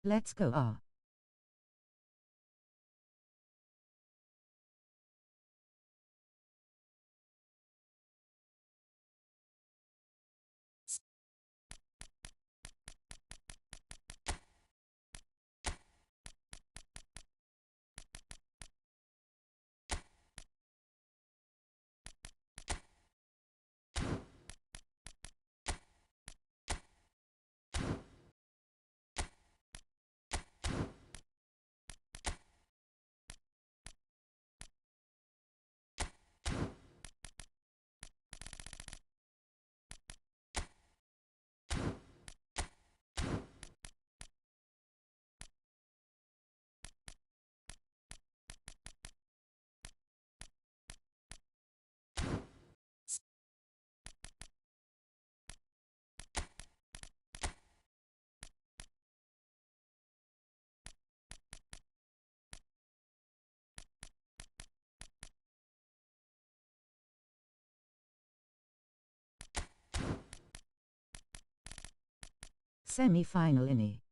Let's go. Semi-final ini.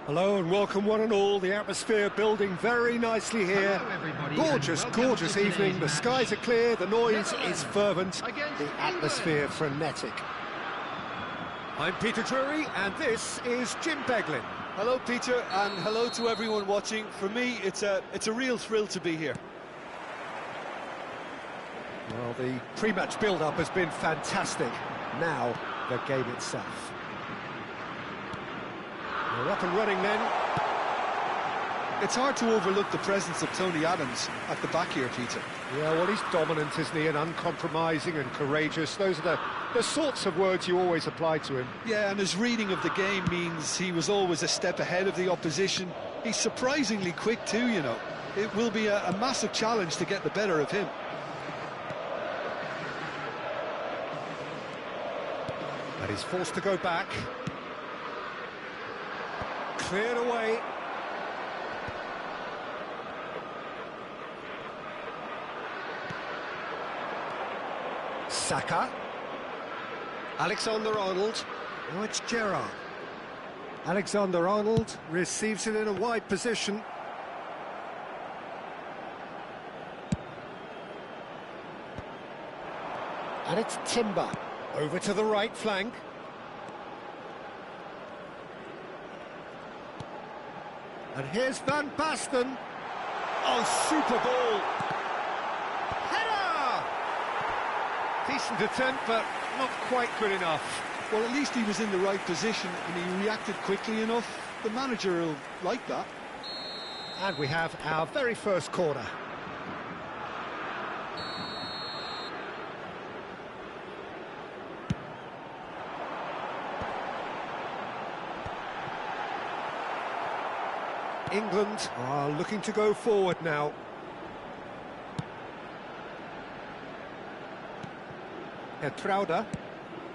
Hello and welcome one and all. The atmosphere building very nicely here. Gorgeous, gorgeous evening. The skies are clear, the noise is fervent, the atmosphere frenetic. I'm Peter Drury and this is Jim Beglin. Hello Peter, and hello to everyone watching. For me, it's a real thrill to be here. Well, the pre-match build-up has been fantastic. Now, the game itself. We're up and running then. It's hard to overlook the presence of Tony Adams at the back here, Peter. Yeah, well, he's dominant, isn't he, and uncompromising and courageous. Those are the sorts of words you always apply to him. Yeah, and his reading of the game means he was always a step ahead of the opposition. He's surprisingly quick too, you know. It will be a massive challenge to get the better of him. And he's forced to go back. Cleared away. Saka. Alexander-Arnold. Now it's Gerrard. Alexander-Arnold receives it in a wide position. And it's Timber. Over to the right flank. And here's Van Basten. Oh, super ball. Header! Decent attempt, but not quite good enough. Well, at least he was in the right position and he reacted quickly enough. The manager will like that. And we have our very first corner. England are looking to go forward now. Trauder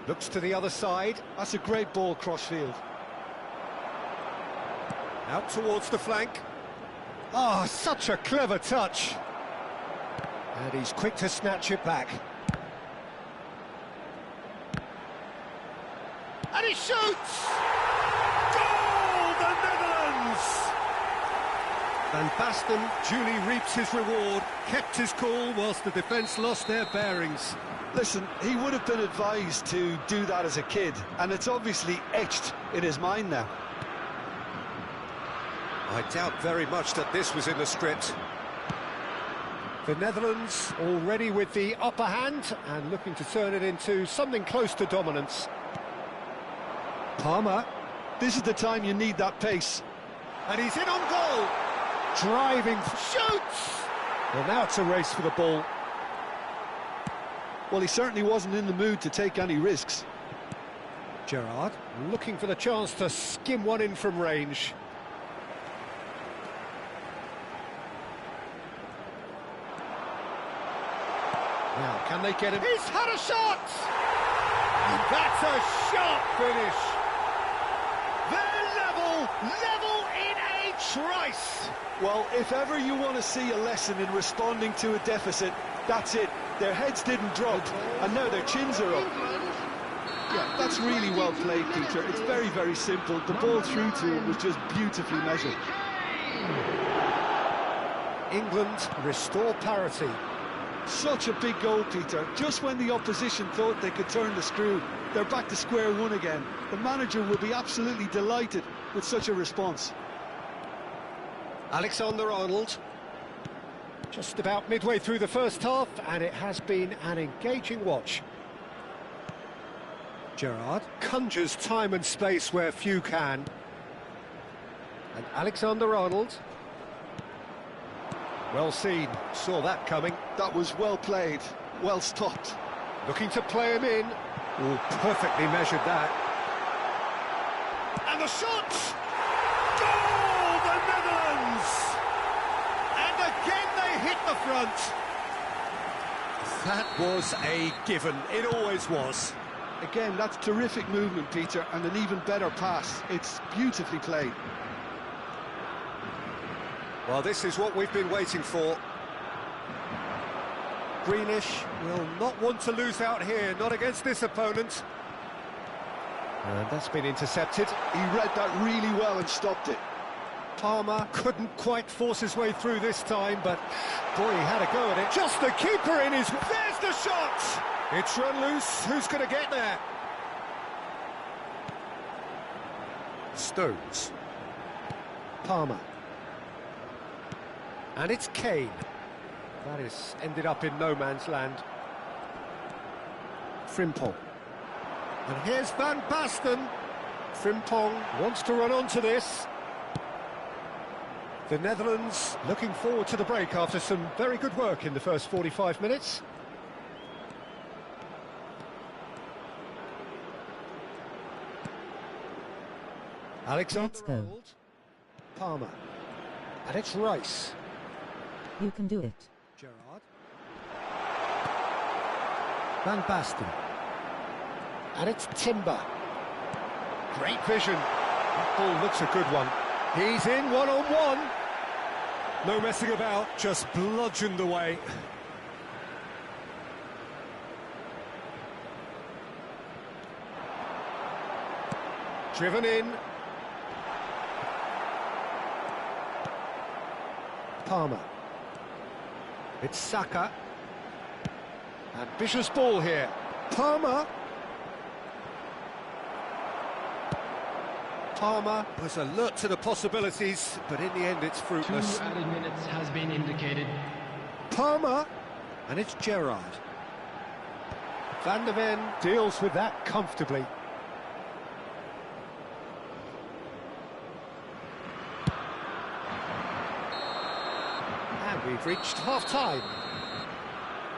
looks to the other side. That's a great ball cross-field. Out towards the flank. Oh, such a clever touch. And he's quick to snatch it back. And he shoots! Goal, the Netherlands! Van Basten duly reaps his reward, kept his cool whilst the defence lost their bearings. Listen, he would have been advised to do that as a kid, and it's obviously etched in his mind now. I doubt very much that this was in the script. The Netherlands already with the upper hand and looking to turn it into something close to dominance. Palmer. This is the time you need that pace. And he's in on goal. Driving, shoots! Well, now it's a race for the ball. Well, he certainly wasn't in the mood to take any risks. Gerrard looking for the chance to skim one in from range. Now, can they get him? He's had a shot! And that's a sharp finish. They're level in a trice. Well, if ever you want to see a lesson in responding to a deficit, that's it. Their heads didn't drop, and now their chins are up. Yeah, that's really well played, Peter. It's very, very simple. The ball through to him was just beautifully measured. England restore parity. Such a big goal, Peter. Just when the opposition thought they could turn the screw, they're back to square one again. The manager will be absolutely delighted with such a response. Alexander-Arnold. Just about midway through the first half, and it has been an engaging watch. Gerrard conjures time and space where few can. And Alexander-Arnold. Well seen, saw that coming. That was well played, well stopped. Looking to play him in. Oh, perfectly measured that. And the shot! Goal, the Netherlands! And again they hit the front. That was a given, it always was. Again, that's terrific movement, Peter, and an even better pass. It's beautifully played. Well, this is what we've been waiting for. Greenish will not want to lose out here, not against this opponent. And that's been intercepted. He read that really well and stopped it. Palmer couldn't quite force his way through this time, but boy, he had a go at it. Just the keeper in his... There's the shot! It's run loose. Who's going to get there? Stones. Palmer. And it's Kane. That is ended up in no man's land. Frimpong. And here's Van Basten. Frimpong wants to run onto this. The Netherlands looking forward to the break after some very good work in the first 45 minutes. Alexander-Arnold. Palmer. And it's Rice. You can do it. Gerrard. Van Basten. And it's Timber. Great vision. That ball looks a good one. He's in one-on-one. No messing about, just bludgeoned away. Driven in. Palmer. It's Saka. Ambitious ball here. Palmer. Palmer was alert to the possibilities, but in the end it's fruitless. 2 added minutes has been indicated. Palmer. And it's Gerrard. Van der Ven deals with that comfortably. And we've reached half-time.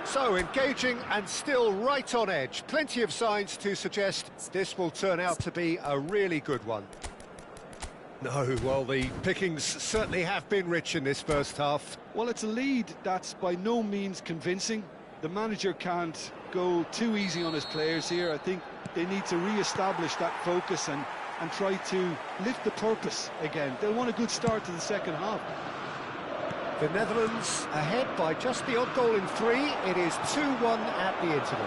So, engaging and still right on edge. Plenty of signs to suggest this will turn out to be a really good one. No, well, the pickings certainly have been rich in this first half. Well, it's a lead that's by no means convincing. The manager can't go too easy on his players here. I think they need to re-establish that focus and try to lift the purpose again. They'll want a good start to the second half. The Netherlands ahead by just the odd goal in 3. It is 2-1 at the interval.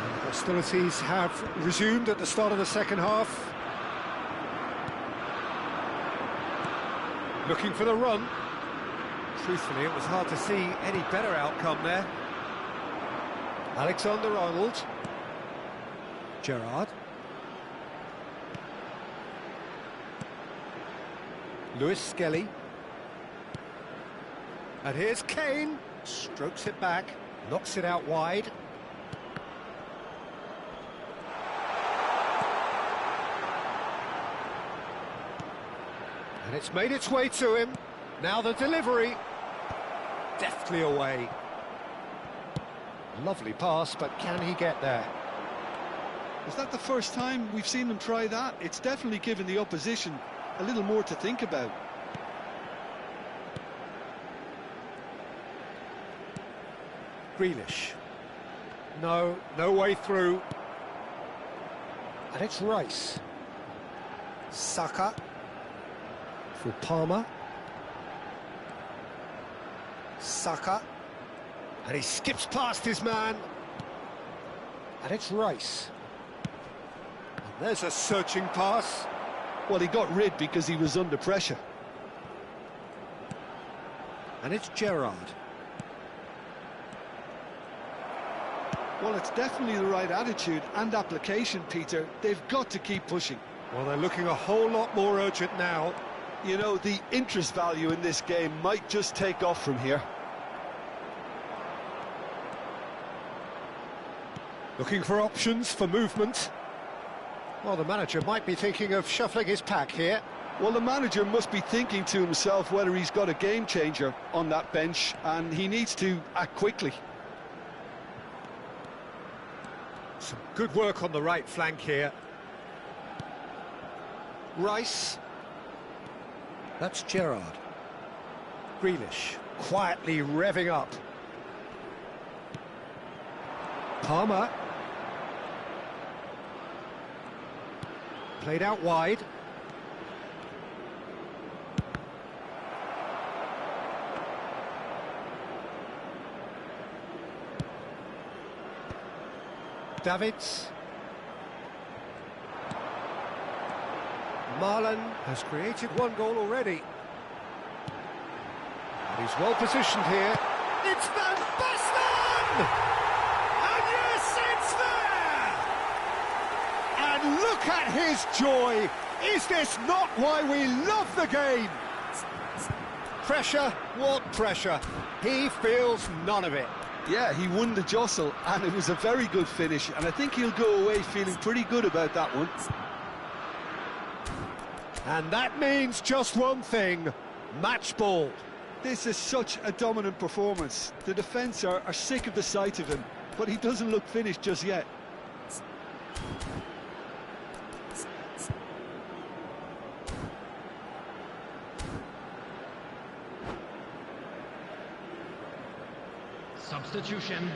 And hostilities have resumed at the start of the second half. Looking for the run. Truthfully, it was hard to see any better outcome there. Alexander-Arnold. Gerrard. Lewis Skelly. And here's Kane. Strokes it back, knocks it out wide. And it's made its way to him. Now the delivery. Deftly away. Lovely pass, but can he get there? Is that the first time we've seen them try that? It's definitely given the opposition a little more to think about. Grealish. No way through. And it's Rice. Saka. For Palmer. Saka. And he skips past his man. And it's Rice. And there's a searching pass. Well, he got rid because he was under pressure. And it's Gerrard. Well, it's definitely the right attitude and application, Peter. They've got to keep pushing. Well, they're looking a whole lot more urgent now. You know, the interest value in this game might just take off from here. Looking for options for movement. Well, the manager might be thinking of shuffling his pack here. Well, the manager must be thinking to himself whether he's got a game changer on that bench, and he needs to act quickly. Some good work on the right flank here. Rice. That's Gerrard. Grealish, quietly revving up. Palmer. Played out wide. Davids. Marlon has created one goal already. And he's well positioned here. It's Van Basten! And yes, it's there! And look at his joy! Is this not why we love the game? Pressure, what pressure? He feels none of it. Yeah, he won the jostle, and it was a very good finish, and I think he'll go away feeling pretty good about that one. And that means just one thing, match ball. This is such a dominant performance. The defence are sick of the sight of him, but he doesn't look finished just yet. Substitution.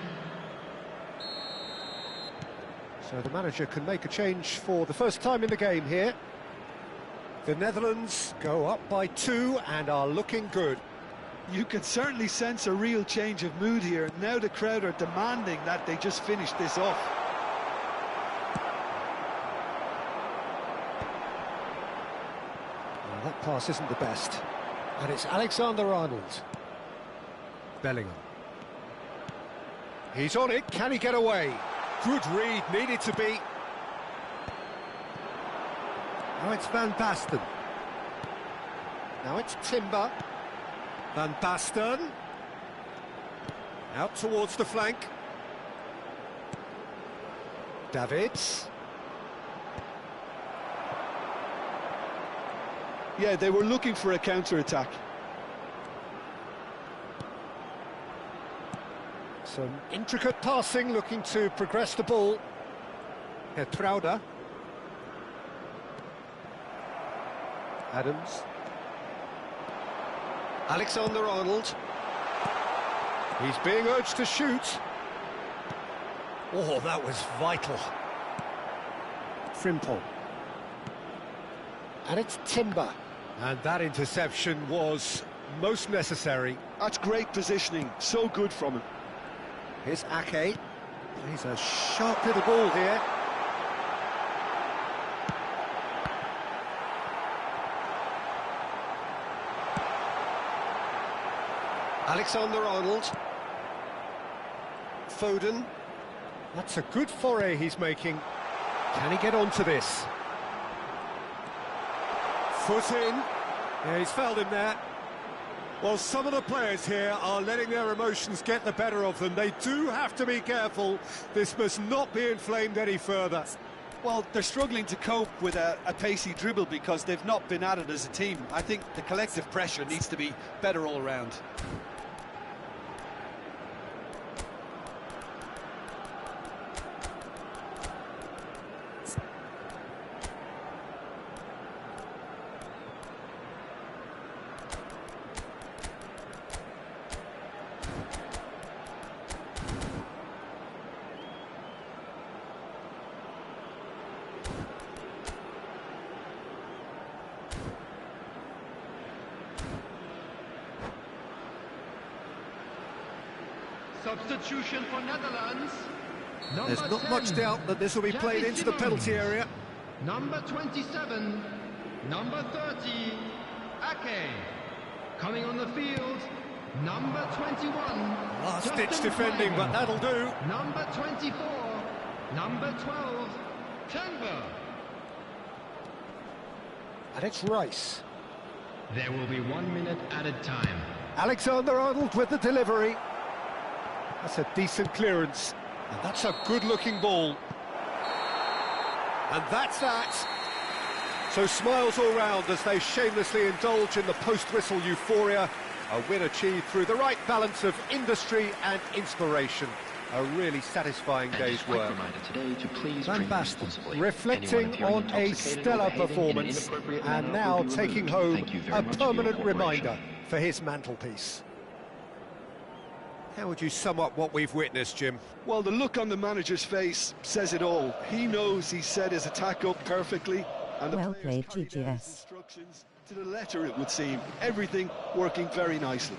So the manager can make a change for the first time in the game here. The Netherlands go up by 2 and are looking good. You can certainly sense a real change of mood here. Now the crowd are demanding that they just finish this off. Well, that pass isn't the best. And it's Alexander-Arnold. Bellingham. He's on it, can he get away? Good read, needed to be. Now it's Van Basten. Now it's Timber. Van Basten. Out towards the flank. Davids. Yeah, they were looking for a counter-attack. Some intricate passing, looking to progress the ball. Hertrauda. Adams. Alexander-Arnold. He's being urged to shoot. Oh, that was vital. Frimpong. And it's Timber. And that interception was most necessary. That's great positioning, so good from him. Here's Ake. Plays a sharp little ball here. Alexander-Arnold. Foden. That's a good foray he's making. Can he get onto this? Foot in. Yeah, he's fouled him there. Well, some of the players here are letting their emotions get the better of them. They do have to be careful. This must not be inflamed any further. Well, they're struggling to cope with a pacey dribble because they've not been at it as a team. I think the collective pressure needs to be better all round. Substitution for Netherlands. There's not much doubt that this will be played into the penalty area. Number 27, number 30, Ake. Coming on the field, number 21. Last-ditch defending, but that'll do. Number 24, number 12, Denver. And it's Rice. There will be 1 minute added time. Alexander-Arnold with the delivery. That's a decent clearance. And that's a good-looking ball. And that's that. So smiles all round as they shamelessly indulge in the post-whistle euphoria. A win achieved through the right balance of industry and inspiration. A really satisfying day's work. Van Basten reflecting on a stellar performance and now taking home a permanent reminder for his mantelpiece. How would you sum up what we've witnessed, Jim? Well, the look on the manager's face says it all. He knows he set his attack up perfectly, and the Well players played, carried out his GGS. instructions to the letter, it would seem. Everything working very nicely.